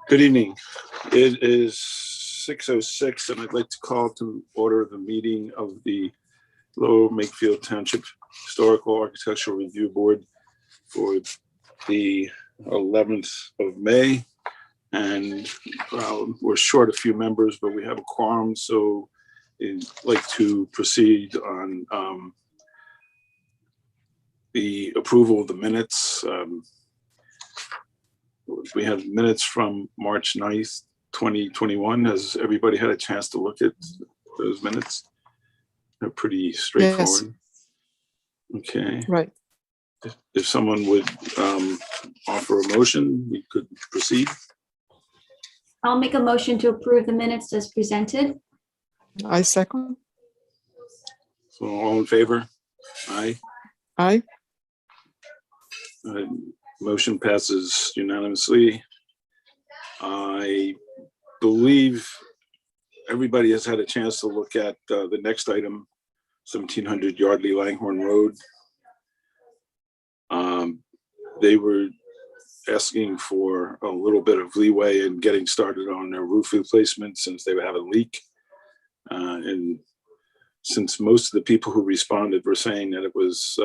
Good evening. It is 6:06, and I'd like to call to order the meeting of the Lower Makefield Township Historical Architectural Review Board for the 11th of May. And we're short a few members, but we have a quorum, so I'd like to proceed on the approval of the minutes. We have minutes from March 9th, 2021. Has everybody had a chance to look at those minutes? They're pretty straightforward. Yes. Okay. Right. If someone would offer a motion, we could proceed. I'll make a motion to approve the minutes as presented. I second. So all in favor? Aye. Aye. Motion passes unanimously. I believe everybody has had a chance to look at the next item, 1700 Yardley Langhorne Road. They were asking for a little bit of leeway in getting started on their roof replacement since they have a leak. And since most of the people who responded were saying that it was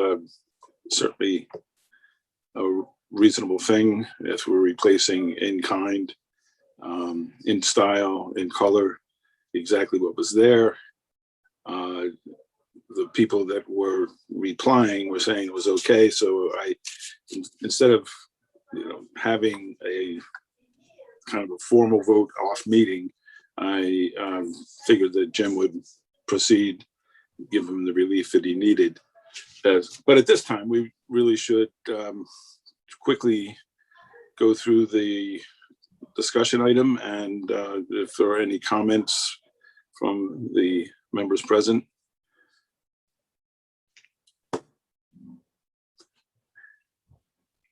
certainly a reasonable thing if we're replacing in kind, in style, in color, exactly what was there. The people that were replying were saying it was okay. So I, instead of having a kind of a formal vote off meeting, I figured that Jim would proceed, give him the relief that he needed. But at this time, we really should quickly go through the discussion item, and if there are any comments from the members present.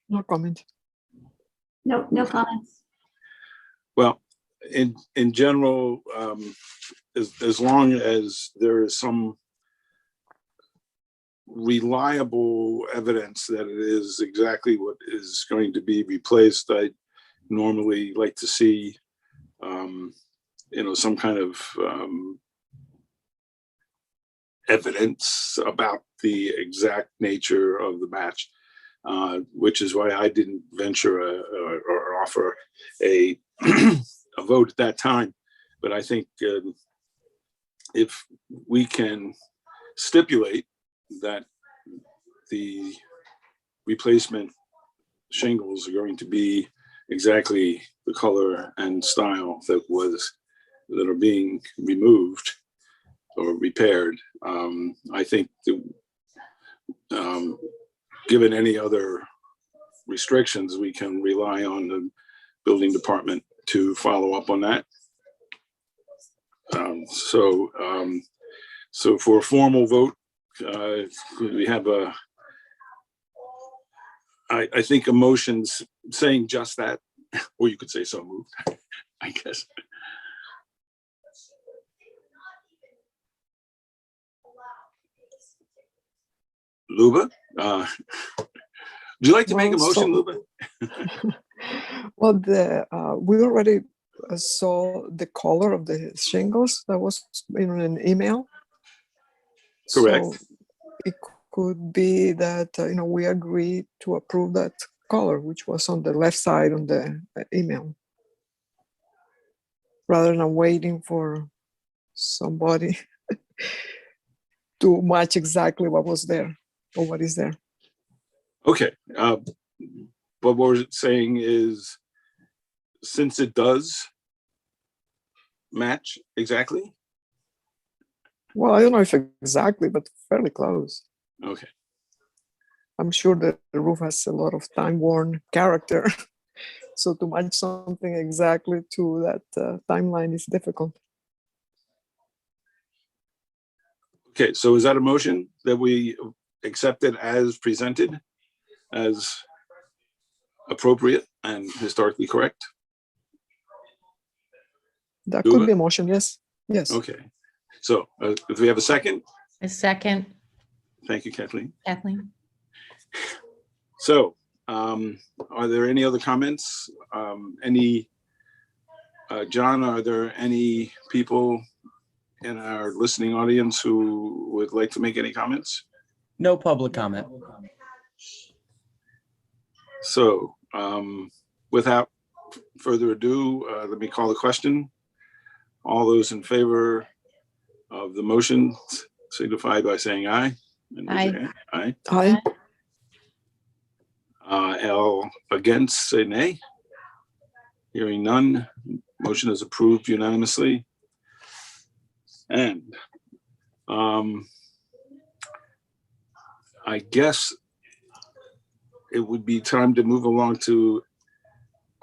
No comment. No comments. Well, in general, as long as there is some reliable evidence that it is exactly what is going to be replaced, I normally like to see some kind of evidence about the exact nature of the match, which is why I didn't venture or offer a a vote at that time. But I think if we can stipulate that the replacement shingles are going to be exactly the color and style that are being removed or repaired, I think given any other restrictions, we can rely on the building department to follow up on that. So for a formal vote, we have I think a motion saying just that, or you could say so moved, I guess. Luba, would you like to make a motion, Luba? Well, we already saw the color of the shingles that was in an email. Correct. So it could be that we agreed to approve that color, which was on the left side on the email, rather than waiting for somebody to match exactly what was there or what is there. Okay, but what we're saying is, since it does match exactly. Well, I don't know if exactly, but fairly close. Okay. I'm sure that the roof has a lot of time-worn character. So to match something exactly to that timeline is difficult. Okay, so is that a motion that we accept it as presented, as appropriate and historically correct? That Luba? could be a motion, yes. Yes. Okay, so if we have a second. A second. Thank you, Kathleen. Kathleen. So are there any other comments? Any John, are there any people in our listening audience who would like to make any comments? No public comment. So without further ado, let me call the question. All those in favor of the motion signify by saying aye. And raise your hand. Aye. Aye. All against, say nay. Hearing none, motion is approved unanimously. And I guess it would be time to move along to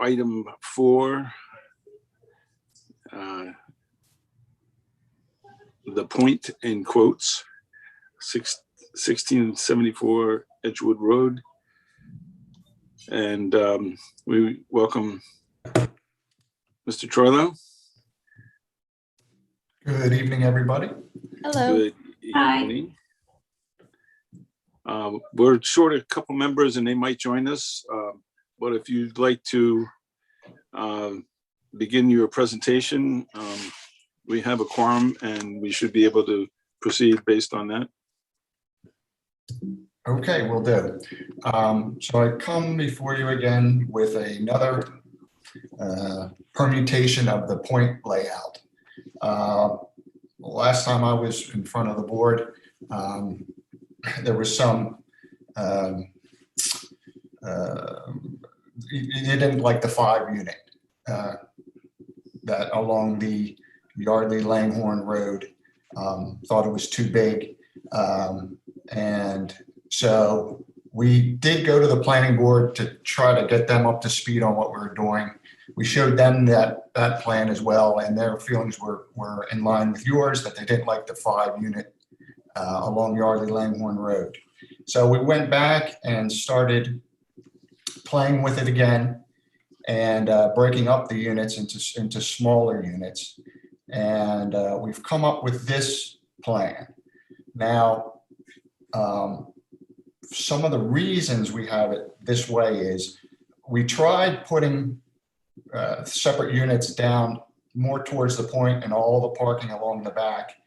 item 4. The point in quotes, 1674 Edgewood Road. And we welcome Mr. Troilo. Good evening, everybody. Hello. Good Hi. evening. We're short a couple members and they might join us. But if you'd like to begin your presentation, we have a quorum and we should be able to proceed based on that. Okay, will do. So I come before you again with another permutation of the point layout. Last time I was in front of the board, there was some, you didn't like the 5 unit that along the Yardley Langhorne Road, thought it was too big. And so we did go to the planning board to try to get them up to speed on what we were doing. We showed them that plan as well, and their feelings were in line with yours, that they didn't like the 5 unit along Yardley Langhorne Road. So we went back and started playing with it again and breaking up the units into smaller units. And we've come up with this plan. Now, some of the reasons we have it this way is we tried putting separate units down more towards the point and all the parking along the back.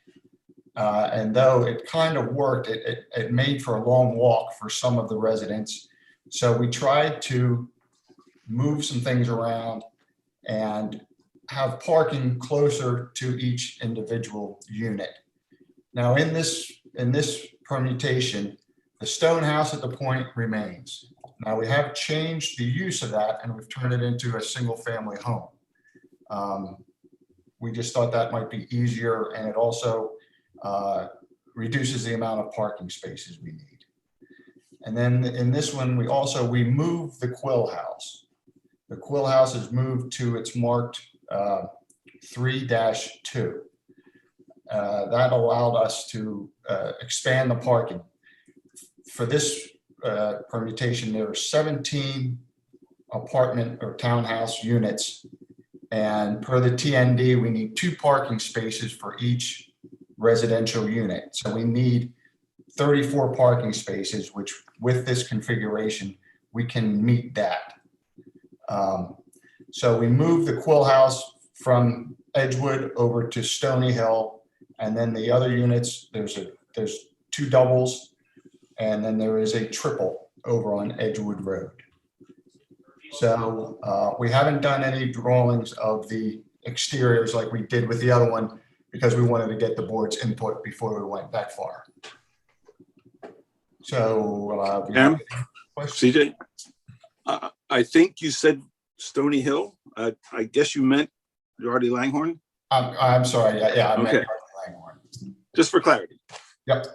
And though it kind of worked, it made for a long walk for some of the residents. So we tried to move some things around and have parking closer to each individual unit. Now in this permutation, the stone house at the point remains. Now we have changed the use of that and we've turned it into a single family home. We just thought that might be easier, and it also reduces the amount of parking spaces we need. And then in this one, we moved the Quill House. The Quill House is moved to its marked 3-2. That allowed us to expand the parking. For this permutation, there are 17 apartment or townhouse units. And per the TND, we need 2 parking spaces for each residential unit. So we need 34 parking spaces, which with this configuration, we can meet that. So we moved the Quill House from Edgewood over to Stony Hill. And then the other units, there's 2 doubles, and then there is a triple over on Edgewood Road. So we haven't done any drawings of the exteriors like we did with the other one, because we wanted to get the board's input before we went that far. So CJ, I think you said Stony Hill. I guess you meant Yardley Langhorne. I'm sorry. Yeah, I meant Okay. Langhorne. Just for clarity. Yep.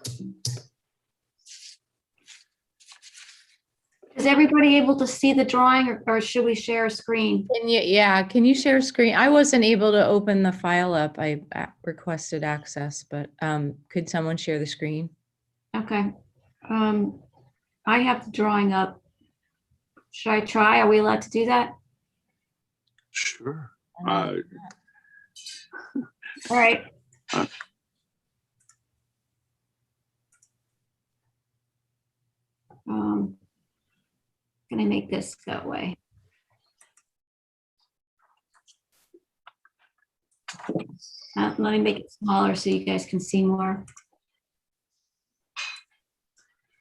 Is everybody able to see the drawing, or should we share a screen? Can you share screen? I wasn't able to open the file up. I requested access, but could someone share the screen? Okay. I have the drawing up. Should I try? Are we allowed to do that? Sure. All right. Can I make this go away? Let me make it smaller so you guys can see more.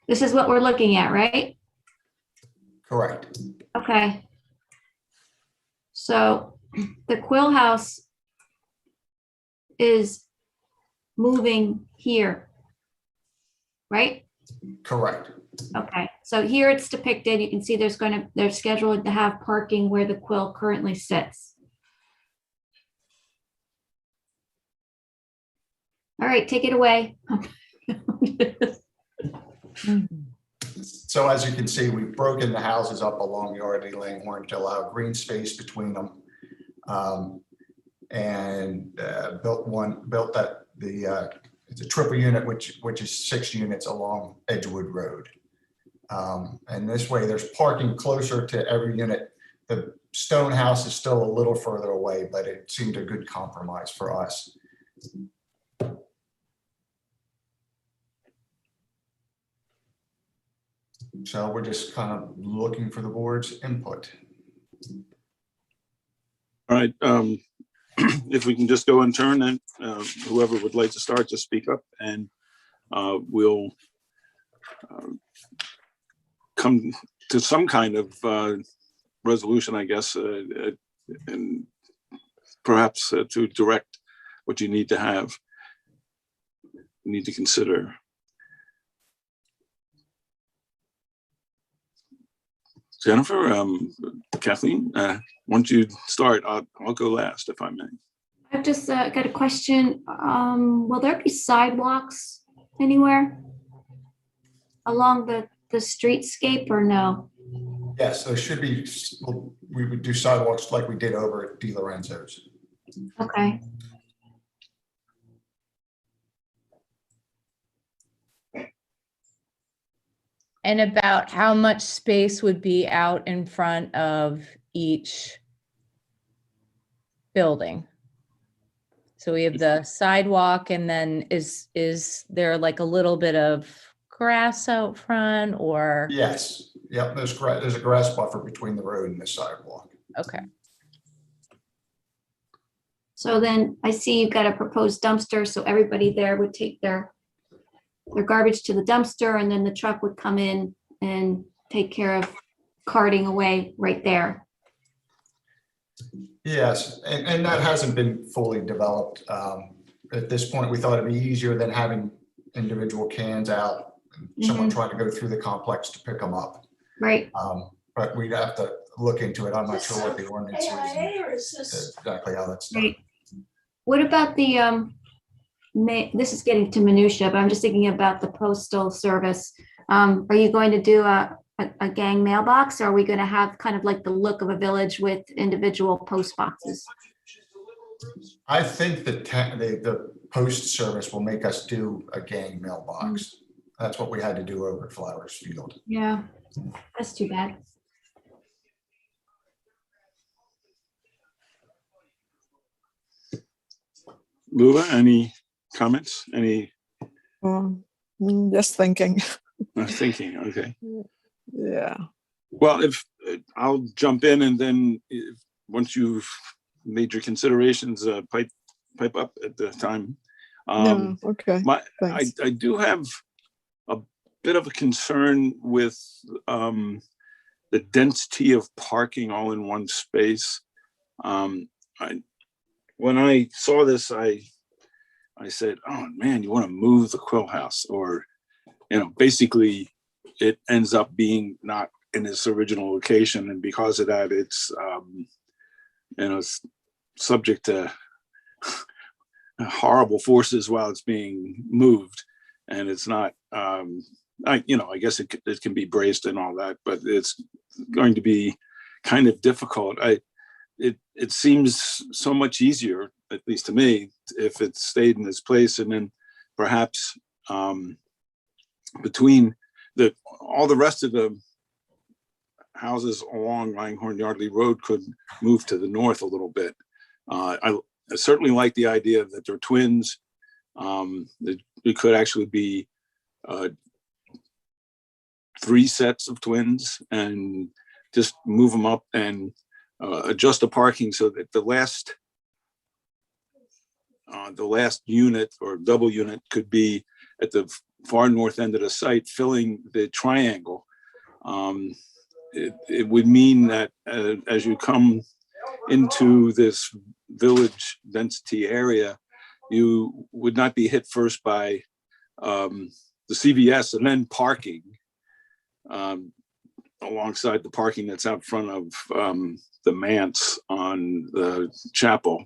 This is what we're looking at, right? Correct. Okay. So the Quill House is moving here, right? Correct. Okay, so here it's depicted. You can see they're scheduled to have parking where the Quill currently sits. All right, take it away. So as you can see, we've broken the houses up along Yardley, Langhorne to allow green space between them. Built it's a triple unit, which is 6 units along Edgewood Road. And this way there's parking closer to every unit. The stone house is still a little further away, but it seemed a good compromise for us. So we're just kind of looking for the board's input. All right, if we can just go in turn, and whoever would like to start, just speak up, and we'll come to some kind of resolution, I guess, and perhaps to direct what you need to consider. Jennifer, Kathleen, why don't you start? I'll go last if I may. I've just got a question. Will there be sidewalks anywhere along the streetscape or no? Yes, there should be. We would do sidewalks like we did over at Di Lorenzo's. Okay. And about how much space would be out in front of each building? So we have the sidewalk, and then is there like a little bit of grass out front, or? Yes, yep, there's a grass buffer between the road and the sidewalk. Okay. So then I see you've got a proposed dumpster, so everybody there would take their garbage to the dumpster, and then the truck would come in and take care of carting away right there. Yes, and that hasn't been fully developed. At this point, we thought it'd be easier than having individual cans out and someone trying to go through the complex to pick them up. Right. But we'd have to look into it. I'm not sure what the ordinance is and exactly how that's done. Right. What about the this is getting to minutia, but I'm just thinking about the postal service. Are you going to do a gang mailbox, or are we going to have kind of like the look of a village with individual post boxes? I think that the post service will make us do a gang mailbox. That's what we had to do over at Flowers Field. Yeah, that's too bad. Lula, any comments? Any? Just thinking. Thinking, okay. Yeah. Well, if I'll jump in, and then once you've made your considerations, pipe up at the time. Yeah, okay. I do have a bit of a concern with the density of parking all in one space. When I saw this, I said, "Oh man, you want to move the Quill House?" Or, basically, it ends up being not in its original location, and because of that, it's subject to horrible forces while it's being moved, and it's not. I guess it can be braced and all that, but it's going to be kind of difficult. It seems so much easier, at least to me, if it stayed in its place, and then perhaps between all the rest of the houses along Langhorne Yardley Road could move to the north a little bit. I certainly like the idea that they're twins. It could actually be 3 sets of twins, and just move them up and adjust the parking so that the last the last unit or double unit could be at the far north end of the site, filling the triangle. It would mean that as you come into this village density area, you would not be hit first by the CVS and then parking alongside the parking that's out front of the manse on the chapel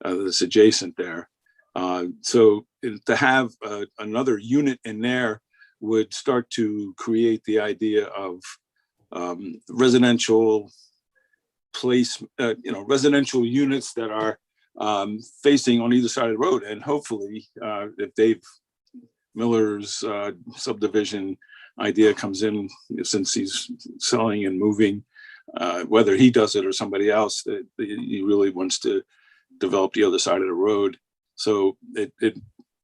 that's adjacent there. So to have another unit in there would start to create the idea of residential place, residential units that are facing on either side of the road. And hopefully, if Dave Miller's subdivision idea comes in, since he's selling and moving, whether he does it or somebody else, that he really wants to develop the other side of the road. So it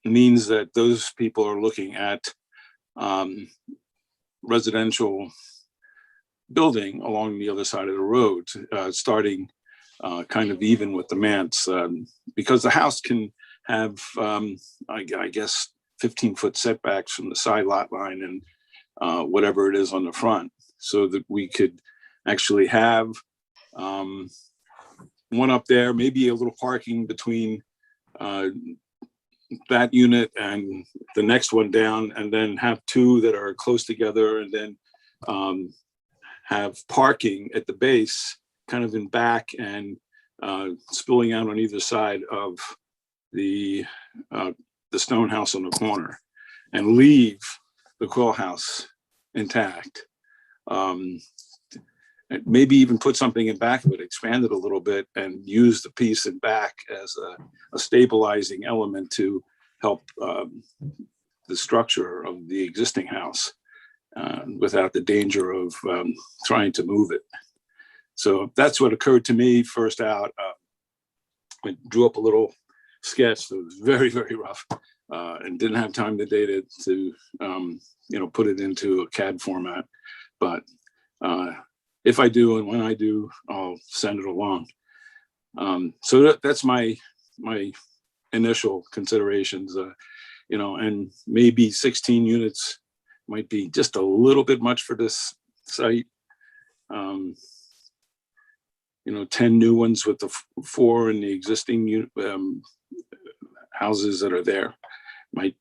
means that those people are looking at residential building along the other side of the road, starting kind of even with the manse, because the house can have, I guess, 15-foot setbacks from the side lot line and whatever it is on the front, so that we could actually have one up there, maybe a little parking between that unit and the next one down, and then have two that are close together, and then have parking at the base, kind of in back and spilling out on either side of the stone house on the corner, and leave the quill house intact. Maybe even put something in back of it, expand it a little bit, and use the piece in back as a stabilizing element to help the structure of the existing house without the danger of trying to move it. So that's what occurred to me first out. I drew up a little sketch that was very, very rough, and didn't have time to date it to put it into a CAD format. But if I do, and when I do, I'll send it along. So that's my initial considerations, and maybe 16 units might be just a little bit much for this site. 10 new ones with the 4 in the existing houses that are there might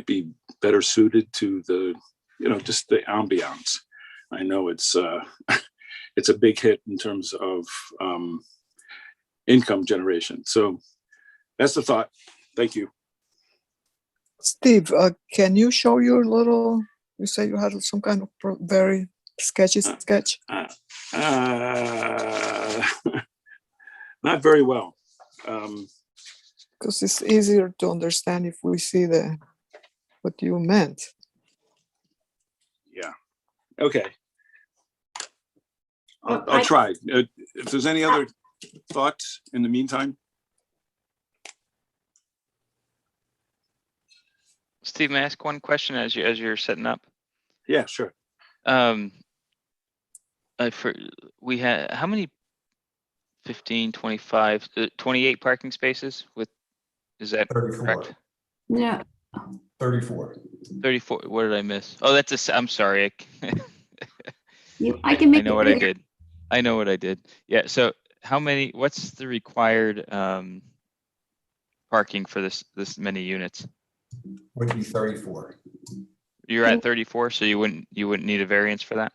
be better suited to the, just the ambiance. I know it's it's a big hit in terms of income generation. So that's the thought. Thank you. Steve, can you show your little, you say you had some kind of very sketchy sketch? Not very well. Because it's easier to understand if we see what you meant. Yeah. Okay. I'll try. If there's any other thoughts in the meantime. Steve, may I ask one question as you're setting up? Yeah, sure. We had how many? 15, 25, 28 parking spaces is that 34. correct? Yeah. 34. 34. What did I miss? Oh, I'm sorry. I can make I know it what I bigger. did. I know what I did. Yeah. So what's the required parking for this many units? Would be 34. You're at 34, so you wouldn't need a variance for that?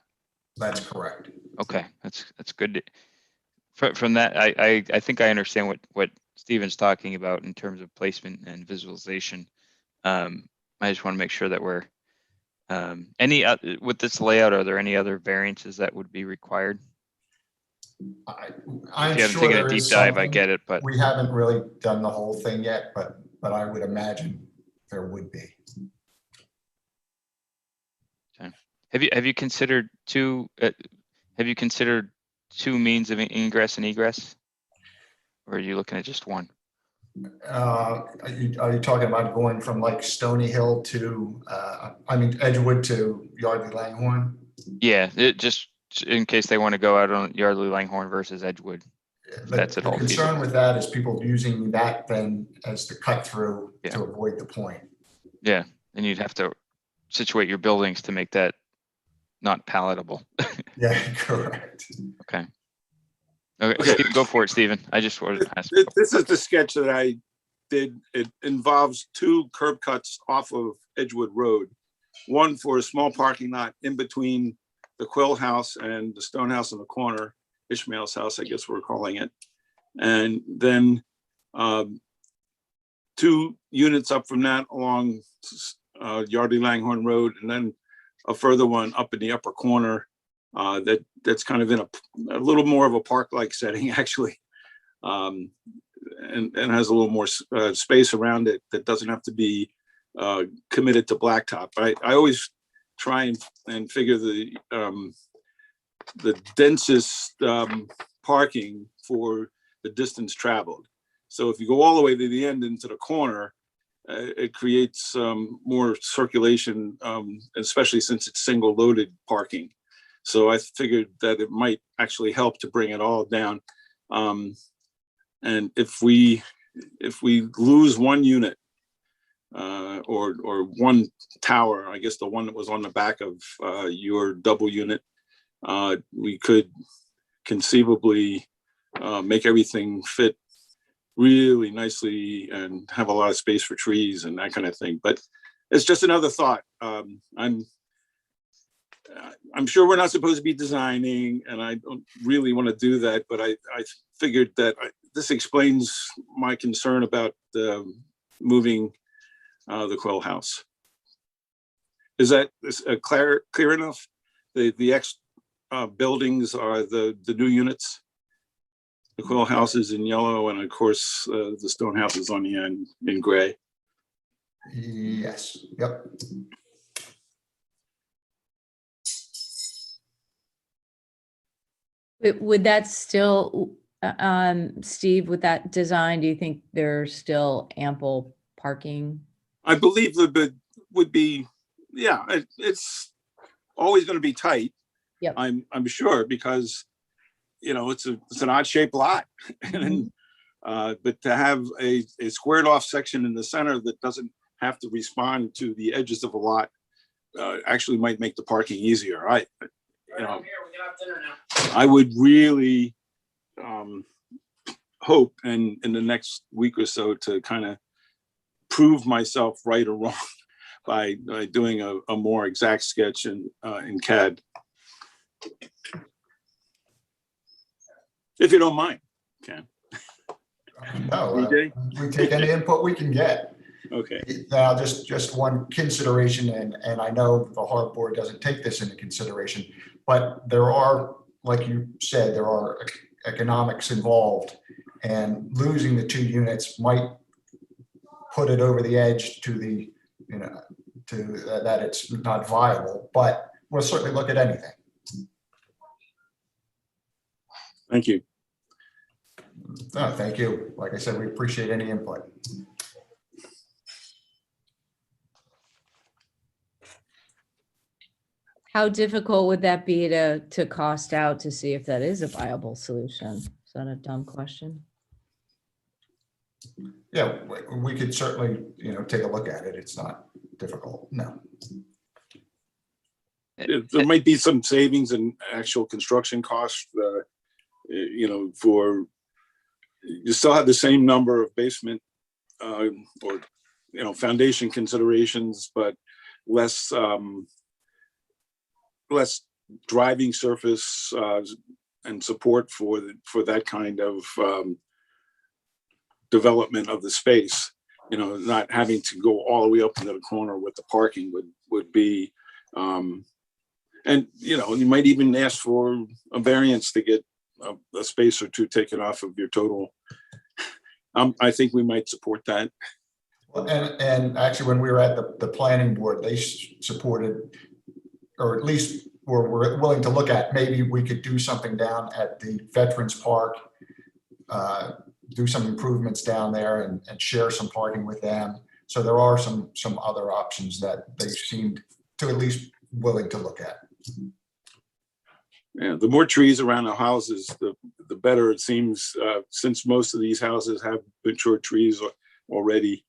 That's correct. Okay. That's good. From that, I think I understand what Stephen's talking about in terms of placement and visualization. I just want to make sure that we're with this layout, are there any other variances that would be required? I'm If you haven't sure taken there a deep is dive, I something. get it, but We haven't really done the whole thing yet, but I would imagine there would be. okay. Have you considered two means of ingress and egress, or are you looking at just one? Are you talking about going from like Stony Hill to, Edgewood to Yardley Langhorne? Yeah, just in case they want to go out on Yardley Langhorne versus Edgewood. That's at The all concern feasible. with that is people using that then as the cut through Yeah. to avoid the point. Yeah, and you'd have to situate your buildings to make that not palatable. Yeah, correct. Okay. Okay. Steve, go for it, Stephen. I just wanted to ask. This is the sketch that I did. It involves 2 curb cuts off of Edgewood Road. One for a small parking lot in between the Quill House and the Stone House in the corner, Ishmael's house, I guess we're calling it. And then 2 units up from that along Yardley Langhorne Road, and then a further one up in the upper corner that's kind of in a little more of a park-like setting, actually, and has a little more space around it that doesn't have to be committed to blacktop. I always try and figure the densest parking for the distance traveled. So if you go all the way to the end into the corner, it creates more circulation, especially since it's single loaded parking. So I figured that it might actually help to bring it all down. And if we lose one unit or one tower, I guess the one that was on the back of your double unit, we could conceivably make everything fit really nicely and have a lot of space for trees and that kind of thing. But it's just another thought. I'm sure we're not supposed to be designing, and I don't really want to do that, but I figured that this explains my concern about moving the Quill House. Is that clear enough? The ex buildings are the new units. The Quill House is in yellow, and of course the Stone House is on the end in gray. Yes, yep. Would that still, Steve, with that design, do you think there's still ample parking? I believe the bid would be, yeah, it's always going to be tight. Yep. I'm sure, because it's an odd shaped lot, and but to have a squared off section in the center that doesn't have to respond to the edges of a lot actually might make the parking easier. I would really hope in the next week or so to kind of prove myself right or wrong by doing a more exact sketch in CAD. If you don't mind, Ken. No, DJ? we take any input we can get. Okay. Now, just one consideration, and I know the Harbor Board doesn't take this into consideration, but there are, like you said, there are economics involved, and losing the 2 units might put it over the edge to the, that it's not viable, but we'll certainly look at anything. Thank you. No, thank you. Like I said, we appreciate any input. How difficult would that be to cost out to see if that is a viable solution? Is that a dumb question? Yeah, we could certainly, take a look at it. It's not difficult. No. There might be some savings in actual construction costs, for, you still have the same number of basement or foundation considerations, but less driving surface and support for that kind of development of the space. Not having to go all the way up into the corner with the parking would be, and you might even ask for a variance to get a space or 2 taken off of your total. I think we might support that. Well, and actually, when we were at the planning board, they supported, or at least were willing to look at, maybe we could do something down at the Veterans Park, do some improvements down there and share some parking with them. So there are some other options that they seemed to at least willing to look at. Yeah, the more trees around the houses, the better it seems, since most of these houses have mature trees already.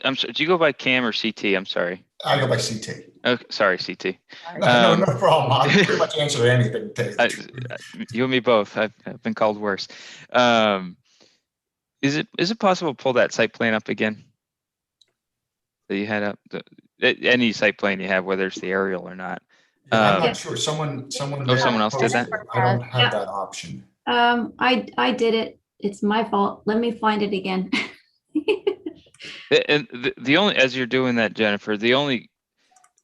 I'm sorry, do you go by Cam or CT? I'm sorry. I go by CT. Okay, sorry, CT. No, no problem. I'll pretty much answer anything. To tell you the truth. You and me both. I've been called worse. Is it possible to pull that site plan up again? That you had up, any site plan you have, whether it's the aerial or not. Yeah, I'm not sure. Someone. Oh, someone else did that? I don't have that option. I did it. It's my fault. Let me find it again. And the only, as you're doing that, Jennifer,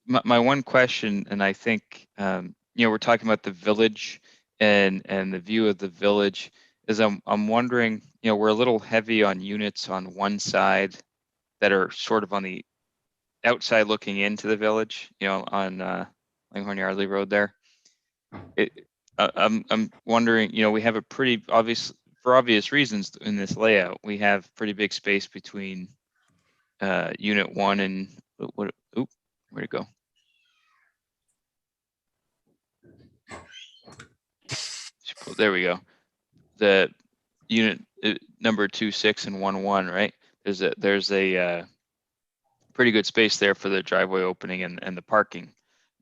my one question, and I think, we're talking about the village and the view of the village, is I'm wondering, we're a little heavy on units on one side that are sort of on the outside looking into the village, on Langhorne Yardley Road there. I'm wondering, we have a pretty obvious, for obvious reasons in this layout, we have pretty big space between unit 1 and where'd it go? There we go. The unit number 2, 6 and 1, 1, right? There's a pretty good space there for the driveway opening and the parking.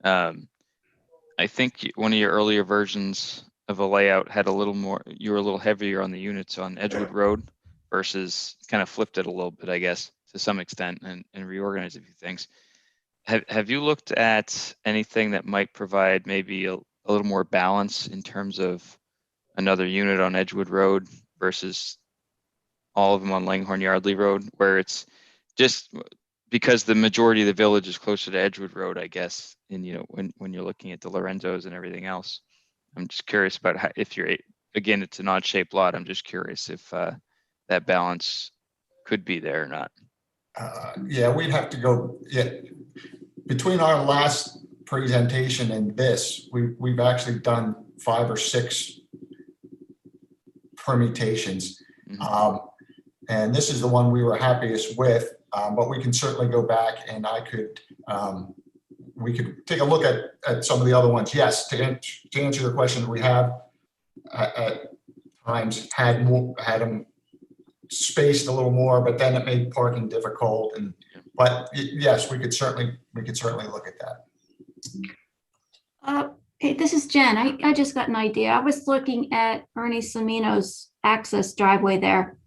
I think one of your earlier versions of a layout had a little more, you were a little heavier on the units on Edgewood Road versus kind of flipped it a little bit, I guess, to some extent, and reorganized a few things. Have you looked at anything that might provide maybe a little more balance in terms of another unit on Edgewood Road versus all of them on Langhorne Yardley Road, where it's just because the majority of the village is closer to Edgewood Road, I guess, and when you're looking at the Lorenzos and everything else. I'm just curious about how, if you're, again, it's an odd shaped lot. I'm just curious if that balance could be there or not. Yeah, we'd have to go. Yeah, between our last presentation and this, we've actually done 5 or 6 permutations, and this is the one we were happiest with. But we can certainly go back, and we could take a look at some of the other ones. Yes, to answer your question, we have at times had them spaced a little more, but then it made parking difficult. But yes, we could certainly look at that. Hey, this is Jen. I just got an idea. I was looking at Ernie Samino's access driveway there.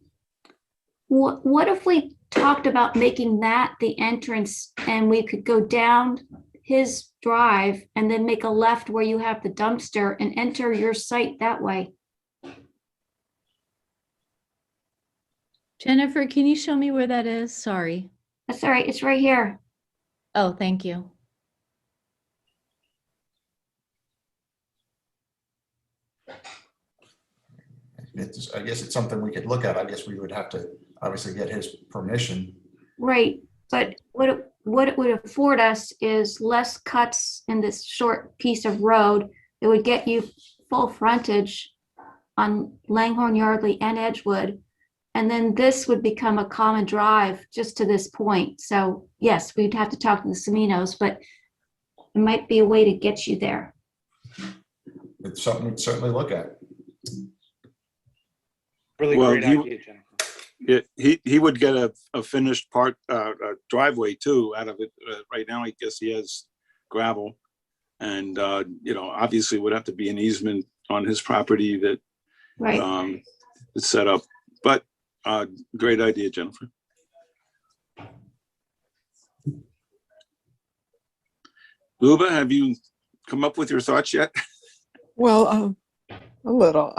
What if we talked about making that the entrance, and we could go down his drive and then make a left where you have the dumpster and enter your site that way? Jennifer, can you show me where that is? Sorry. That's all right. It's right here. Oh, thank you. I guess it's something we could look at. I guess we would have to obviously get his permission. Right. But what it would afford us is less cuts in this short piece of road. It would get you full frontage on Langhorne, Yardley, and Edgewood. And then this would become a common drive just to this point. So yes, we'd have to talk to the Saminos, but it might be a way to get you there. It's something we'd certainly look at. Really Well, great idea, Jennifer. He would get a finished driveway too out of it. Right now, I guess he has gravel, and obviously would have to be an easement on his property that Right. is set up. But great idea, Jennifer. Luba, have you come up with your thoughts yet? Well, a little.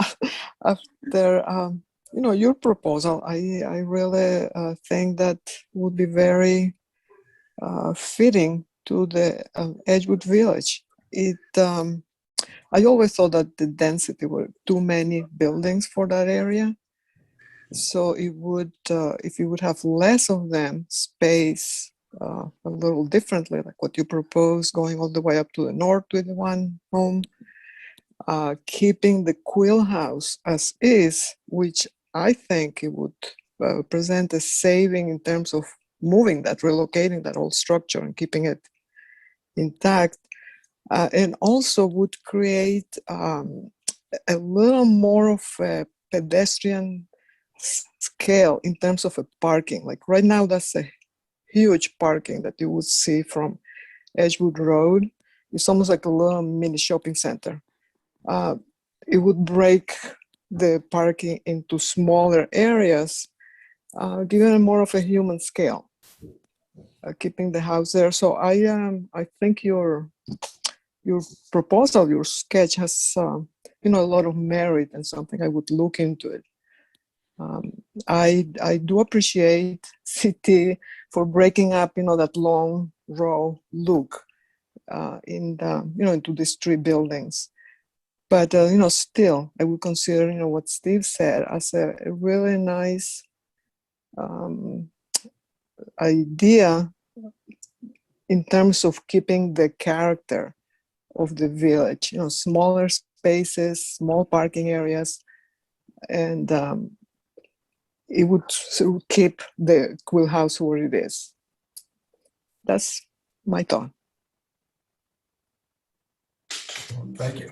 After your proposal, I really think that would be very fitting to the Edgewood Village. I always thought that the density were too many buildings for that area. So it would, if you would have less of them, space a little differently, like what you propose, going all the way up to the north with one home, keeping the Quill House as is, which I think it would present a saving in terms of moving that, relocating that old structure and keeping it intact. and also would create a little more of a pedestrian scale in terms of a parking. Like right now, that's a huge parking that you would see from Edgewood Road. It's almost like a little mini shopping center. It would break the parking into smaller areas, giving it more of a human scale, keeping the house there. So I think your proposal, your sketch has a lot of merit and something I would look into it. I do appreciate CT for breaking up that long row look into these three buildings. But still, I would consider what Steve said as a really nice idea in terms of keeping the character of the village. Smaller spaces, small parking areas, and it would keep the Quill House where it is. That's my thought. Thank you.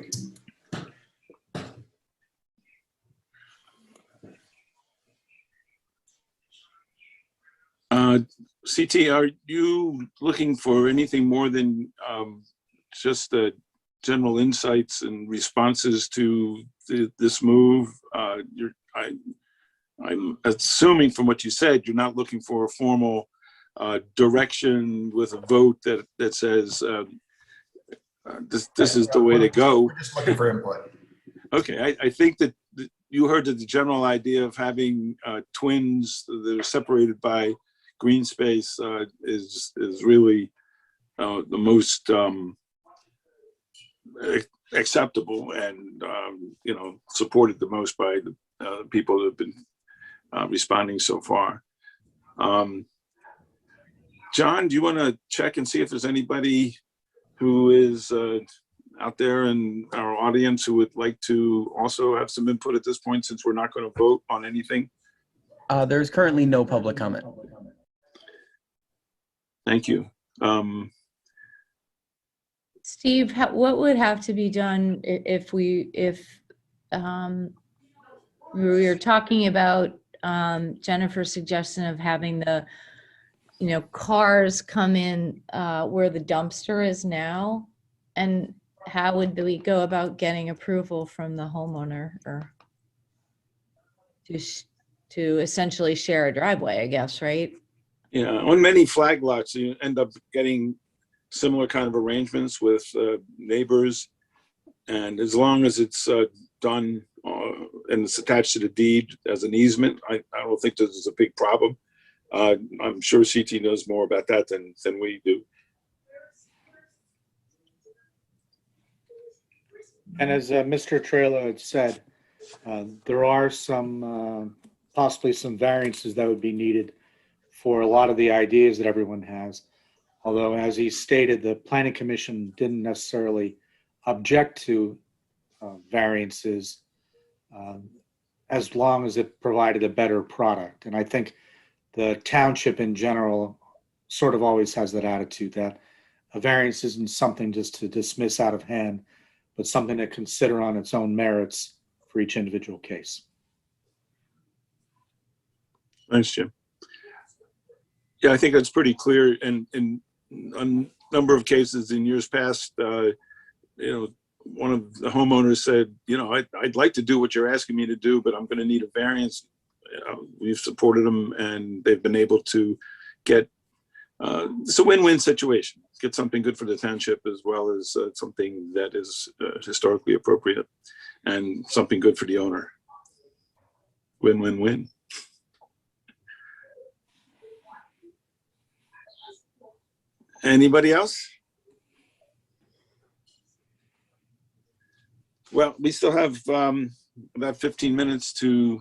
CT, are you looking for anything more than just general insights and responses to this move? I'm assuming from what you said, you're not looking for a formal direction with a vote that says this is the way to go. We're just looking for input. Okay, I think that you heard that the general idea of having twins that are separated by green space is really the most acceptable and supported the most by the people that have been responding so far. John, do you want to check and see if there's anybody who is out there in our audience who would like to also have some input at this point, since we're not going to vote on anything? There's currently no public comment. Thank you. Steve, what would have to be done if we were talking about Jennifer's suggestion of having the cars come in where the dumpster is now, and how would we go about getting approval from the homeowner or to essentially share a driveway, I guess, right? Yeah, on many flag lots, you end up getting similar kind of arrangements with neighbors, and as long as it's done and it's attached to the deed as an easement, I don't think this is a big problem. I'm sure CT knows more about that than we do. And as Mr. Trailer had said, there are possibly some variances that would be needed for a lot of the ideas that everyone has. Although, as he stated, the Planning Commission didn't necessarily object to variances as long as it provided a better product. And I think the township in general sort of always has that attitude that a variance isn't something just to dismiss out of hand, but something to consider on its own merits for each individual case. Thanks, Jim. Yeah, I think that's pretty clear. And in a number of cases in years past, one of the homeowners said, I'd like to do what you're asking me to do, but I'm going to need a variance. We've supported them, and they've been able to get, it's a win-win situation. Get something good for the township as well as something that is historically appropriate and something good for the owner. Win-win-win. Anybody else? Well, we still have about 15 minutes to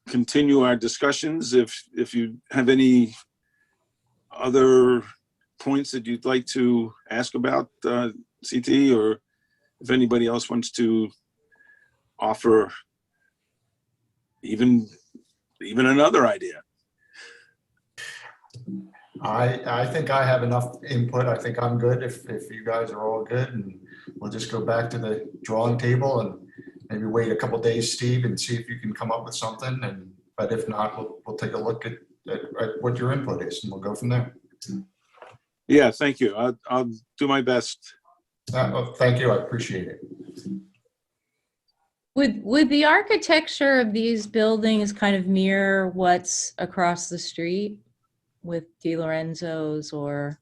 continue our discussions. If you have any other points that you'd like to ask about CT, or if anybody else wants to offer even another idea. I think I have enough input. I think I'm good if you guys are all good, and we'll just go back to the drawing table and maybe wait a couple days, Steve, and see if you can come up with something. But if not, we'll take a look at what your input is, and we'll go from there. Yeah, thank you. I'll do my best. Thank you. I appreciate it. Would the architecture of these buildings kind of mirror what's across the street with Di Lorenzo's, or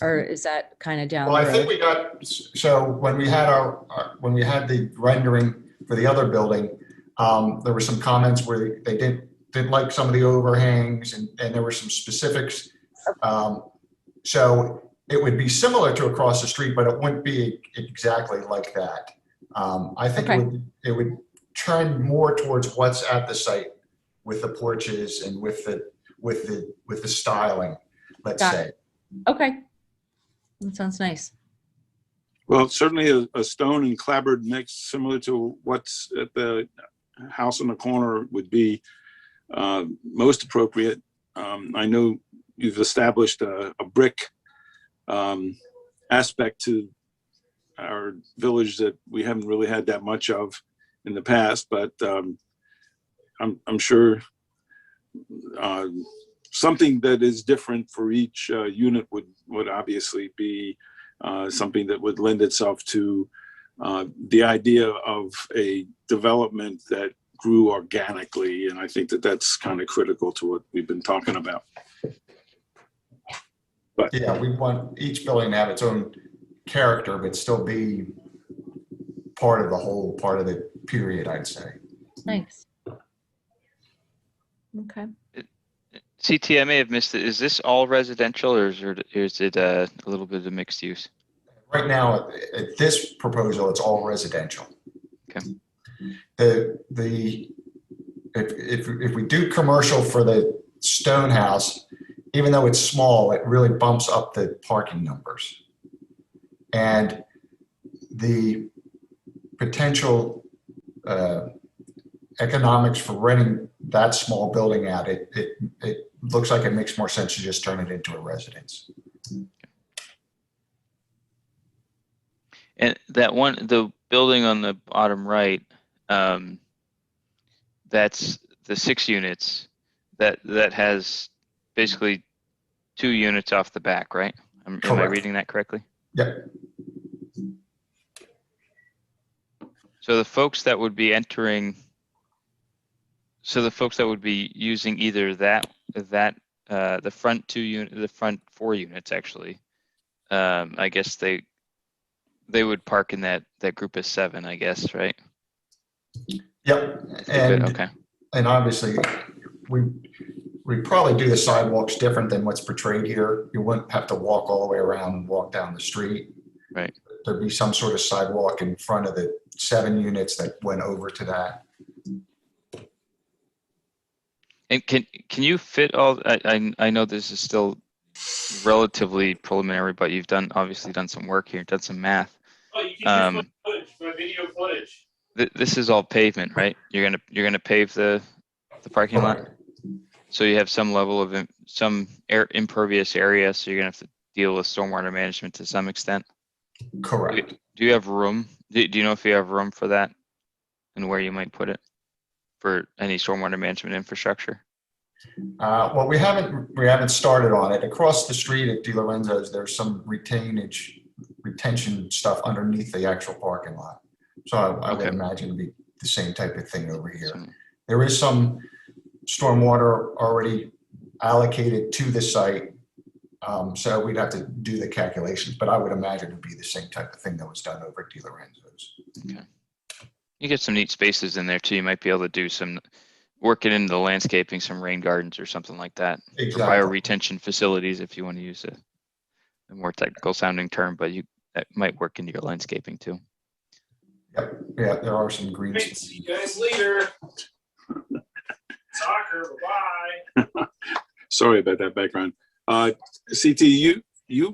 is that kind of down Well, the I think road? we got, so when we had when we had the rendering for the other building, there were some comments where they didn't like some of the overhangs, and there were some specifics. So it would be similar to across the street, but it wouldn't be exactly like that. I think it would trend more towards what's at the site with the porches and with the styling, let's say. Okay. That sounds nice. Well, certainly a stone and clapboard mix similar to what's at the house on the corner would be most appropriate. I know you've established a brick aspect to our village that we haven't really had that much of in the past, but I'm sure something that is different for each unit would obviously be something that would lend itself to the idea of a development that grew organically. And I think that that's kind of critical to what we've been talking about. But yeah, we want each building to have its own character, but still be part of the whole, part of the period, I'd say. Nice. Okay. CT, I may have missed it. Is this all residential, or is it a little bit of mixed use? Right now, at this proposal, it's all residential. Okay. If we do commercial for the stone house, even though it's small, it really bumps up the parking numbers. And the potential economics for renting that small building out, it looks like it makes more sense to just turn it into a residence. And the building on the bottom right, that's the 6 units that has basically 2 units off the back, right? Am I reading that correctly? Yep. So the folks that would be using either the front 2 unit, the front 4 units actually, I guess they would park in that group of 7, I guess, right? Yep. And obviously we probably do the sidewalks different than what's portrayed here. You wouldn't have to walk all the way around and walk down the street. Right. There'd be some sort of sidewalk in front of the 7 units that went over to that. And can you fit all? I know this is still relatively preliminary, but you've obviously done some work here, done some math. Oh, you can use my footage, my video footage. This is all pavement, right? You're gonna pave the parking lot. So you have some level of some impervious area, so you're gonna have to deal with stormwater management to some extent. Correct. Do you have room? Do you know if you have room for that, and where you might put it for any stormwater management infrastructure? Well, we haven't started on it. Across the street at Di Lorenzo's, there's some retention stuff underneath the actual parking lot. So I would imagine it'd be the same type of thing over here. There is some stormwater already allocated to the site. So we'd have to do the calculations, but I would imagine it'd be the same type of thing that was done over at Di Lorenzo's. Okay. You get some neat spaces in there too. You might be able to do some working into the landscaping, some rain gardens or something like that. Exactly. Or bioretention facilities, if you want to use a more technical sounding term, but that might work into your landscaping too. Yep. Yeah, there are some green. Great. See you guys later. Soccer, bye-bye. sorry about that background. CT, you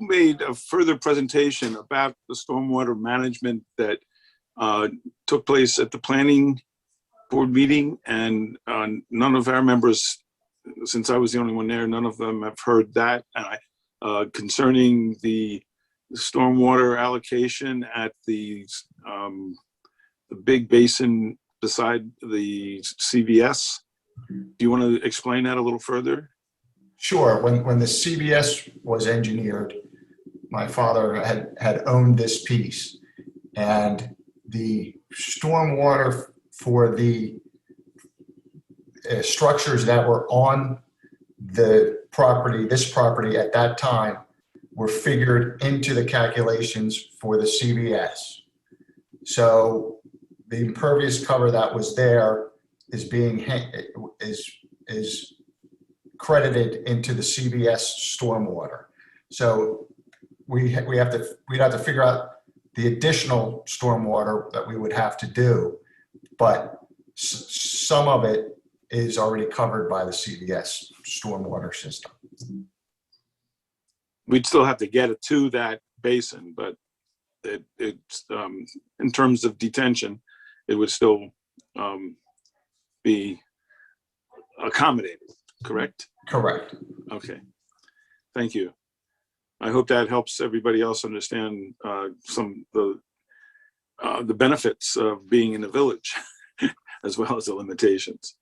made a further presentation about the stormwater management that took place at the planning board meeting, and none of our members since I was the only one there, none of them have heard that. Concerning the stormwater allocation at the big basin beside the CVS, do you want to explain that a little further? Sure. When the CBS was engineered, my father had owned this piece, and the stormwater for the structures that were on the property, this property at that time, were figured into the calculations for the CBS. So the impervious cover that was there is credited into the CBS stormwater. So we'd have to figure out the additional stormwater that we would have to do, but some of it is already covered by the CBS stormwater system. We'd still have to get it to that basin, but it's in terms of detention, it would still be accommodated, correct? Correct. Okay, thank you. I hope that helps everybody else understand some of the benefits of being in the village, as well as the limitations.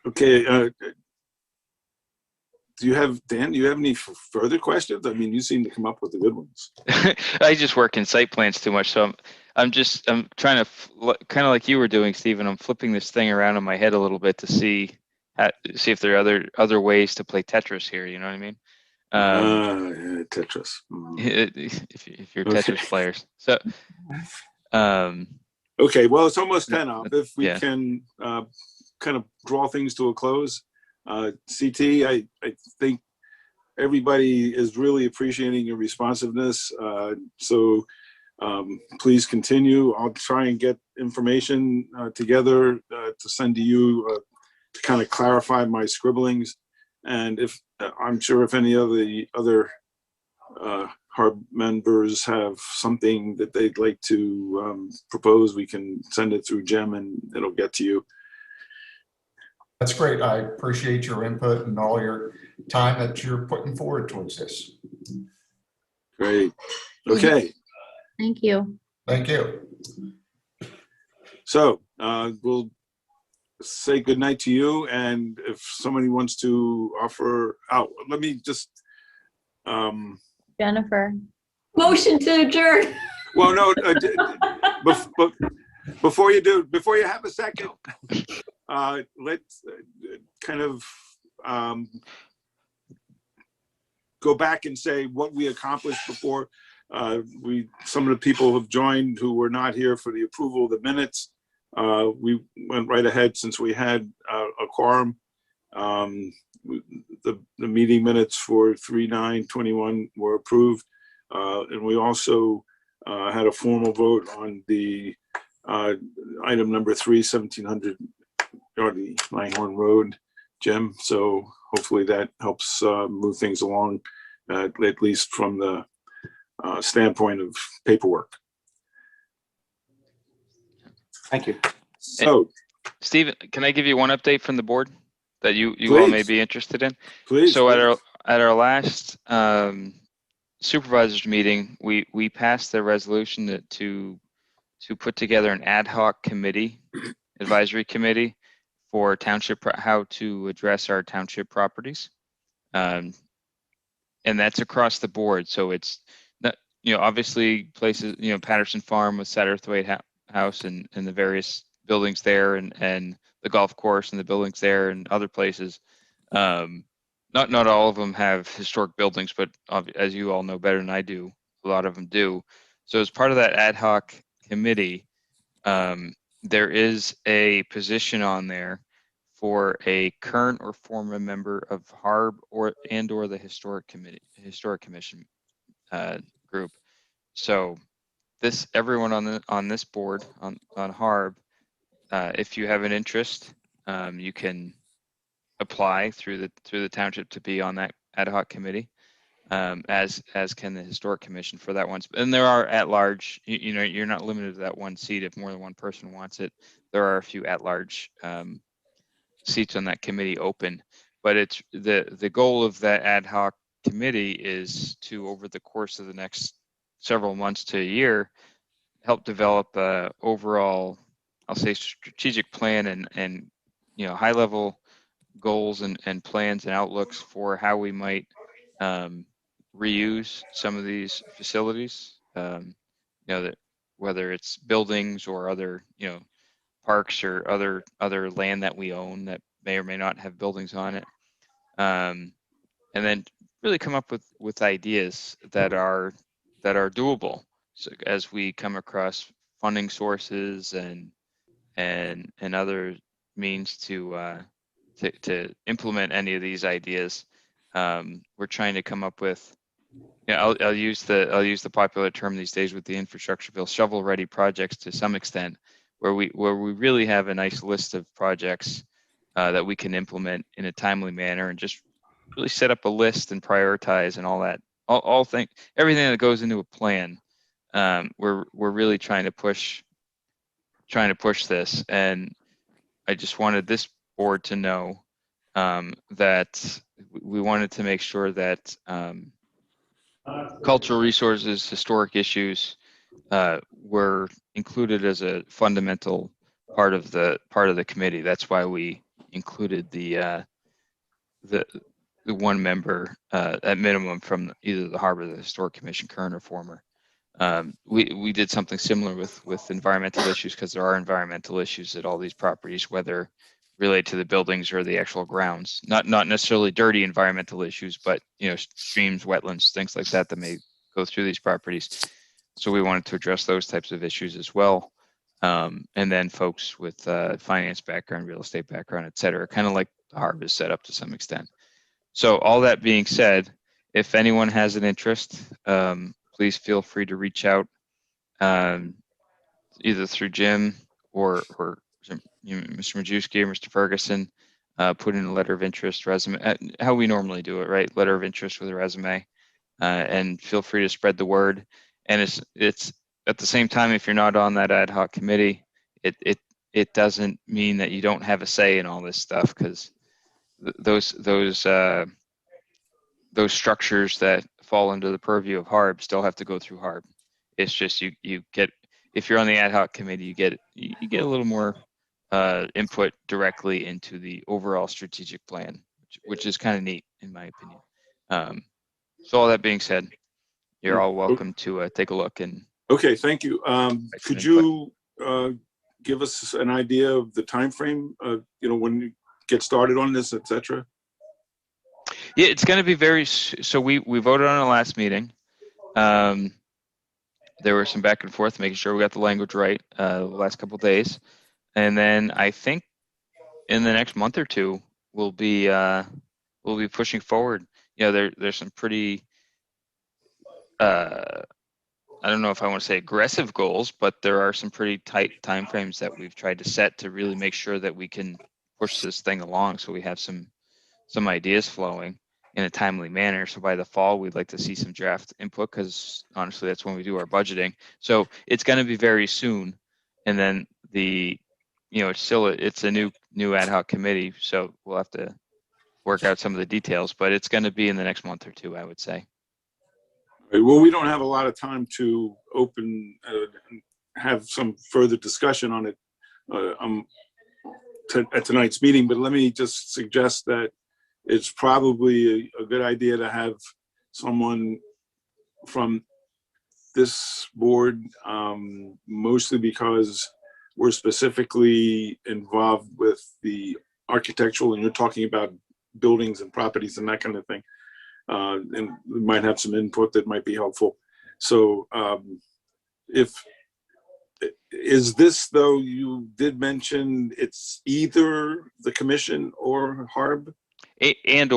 Okay, Dan, do you have any further questions? I mean, you seem to come up with the good ones. I just work in site plans too much, so I'm trying to kind of like you were doing, Stephen. I'm flipping this thing around in my head a little bit to see if there are other ways to play Tetris here. You know what I mean? Yeah, Tetris. If you're Tetris players, so okay. Well, it's almost 10 up. If we yeah. can kind of draw things to a close. CT, I think everybody is really appreciating your responsiveness. So please continue. I'll try and get information together to send to you to kind of clarify my scribblings. And if I'm sure if any of the other HARB members have something that they'd like to propose, we can send it through Jem and it'll get to you. That's great. I appreciate your input and all your time that you're putting forward towards this. Great. Okay. Thank you. Thank you. So we'll say good night to you. And if somebody wants to offer out, let me just. Jennifer. Motion to adjourn. Well, no, before you have a second, let's kind of go back and say what we accomplished before. Some of the people have joined who were not here for the approval of the minutes. We went right ahead since we had a quorum. The meeting minutes for 3/9/21 were approved. And we also had a formal vote on the item number 3, 1700 Yardley, Langhorne Road, Jim. So hopefully that helps move things along, at least from the standpoint of paperwork. Thank you. So, Stephen, can I give you one update from the board that you all may be interested in? please. So at our last supervisors meeting, we passed the resolution to put together an ad hoc committee, advisory committee for township, how to address our township properties. And that's across the board. So it's not, obviously places, Patterson Farm with Satterthwaite House and the various buildings there and the golf course and the buildings there and other places. Not all of them have historic buildings, but as you all know better than I do, a lot of them do. So as part of that ad hoc committee, there is a position on there for a current or former member of HARB or the historic commission group. So everyone on this board on HARB, if you have an interest, you can apply through the township to be on that ad hoc committee. as can the Historic Commission for that one. And there are at-large, you know, you're not limited to that one seat if more than one person wants it. There are a few at-large seats on that committee open, but it's the goal of that ad hoc committee is to, over the course of the next several months to a year, help develop a overall, I'll say, strategic plan and you know, high level goals and plans and outlooks for how we might reuse some of these facilities. You know, that whether it's buildings or other, you know, parks or other land that we own that may or may not have buildings on it, and then really come up with ideas that are doable. So as we come across funding sources and other means to implement any of these ideas, we're trying to come up with. Yeah, I'll use the popular term these days with the infrastructure bill, shovel-ready projects to some extent, where we really have a nice list of projects that we can implement in a timely manner and just really set up a list and prioritize and all that. Everything that goes into a plan. We're really trying to push this, and I just wanted this board to know that we wanted to make sure that cultural resources, historic issues were included as a fundamental part of the committee. That's why we included the one member at minimum from either the Harbor or the Historic Commission, current or former. We did something similar with environmental issues, because there are environmental issues at all these properties, whether related to the buildings or the actual grounds. Not necessarily dirty environmental issues, but you know, streams, wetlands, things like that may go through these properties. So we wanted to address those types of issues as well. And then folks with finance background, real estate background, et cetera, kind of like the Harbor is set up to some extent. So all that being said, if anyone has an interest, please feel free to reach out either through Jim or Mr. Majewski or Mr. Ferguson. Put in a letter of interest, resume, how we normally do it, right? Letter of interest with a resume, and feel free to spread the word. And it's at the same time, if you're not on that ad hoc committee, it doesn't mean that you don't have a say in all this stuff, because those structures that fall under the purview of HARB still have to go through HARB. It's just you get, if you're on the ad hoc committee, you get a little more input directly into the overall strategic plan, which is kind of neat in my opinion. So all that being said, you're all welcome to take a look. And okay, thank you. Could you give us an idea of the time frame? You know, when you get started on this, etc. Yeah, it's going to be so we voted on it last meeting. There were some back and forth, making sure we got the language right the last couple of days. And then I think in the next month or two, we'll be pushing forward. You know, there's some pretty, I don't know if I want to say aggressive goals, but there are some pretty tight timeframes that we've tried to set to really make sure that we can push this thing along, so we have some ideas flowing in a timely manner. So by the fall, we'd like to see some draft input, because honestly, that's when we do our budgeting. So it's going to be very soon. And then it's a new ad hoc committee, so we'll have to work out some of the details, but it's going to be in the next month or two, I would say. Well, we don't have a lot of time to have some further discussion on it at tonight's meeting, but let me just suggest that it's probably a good idea to have someone from this board, mostly because we're specifically involved with the architectural, and you're talking about buildings and properties and that kind of thing. And we might have some input that might be helpful. So is this, though, you did mention it's either the commission or HARB? And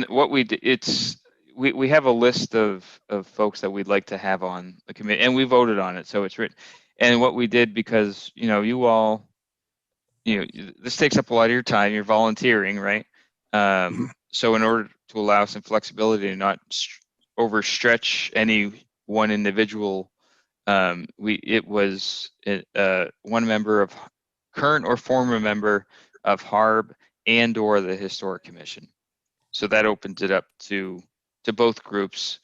what we did, we have a list of folks that we'd like to have on the committee, and we voted on it, so it's written. And what we did, because you all, this takes up a lot of your time, you're volunteering, right? So in order to allow some flexibility and not overstretch any one individual, it was one member of current or former member of HARB and or the Historic Commission. So that opens it up to both groups,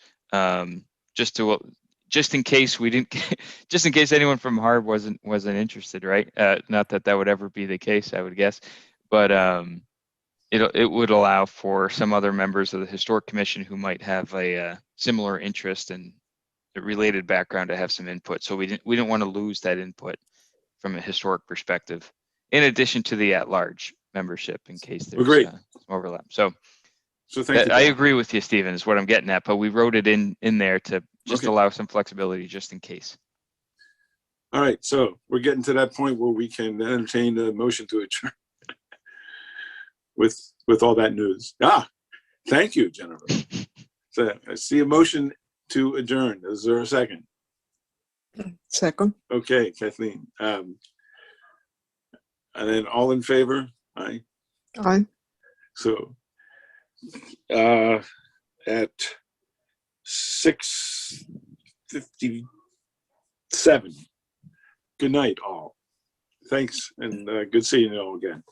just in case we didn't, just in case anyone from HARB wasn't interested, right? Not that that would ever be the case, I would guess, but it would allow for some other members of the Historic Commission who might have a similar interest and a related background to have some input. So we didn't want to lose that input from a historic perspective, in addition to the at-large membership in case there's Great. some overlap. So thank you. I Bob. agree with you, Stephen, is what I'm getting at, but we wrote it in there to just Okay. allow some flexibility just in case. All right, so we're getting to that point where we can entertain a motion to adjourn with all that news. Thank you, Jennifer. So I see a motion to adjourn. Is there a second? Second. Okay, Kathleen. And then all in favor? Aye. Aye. So at 6:57. Good night, all. Thanks, and good seeing you all again.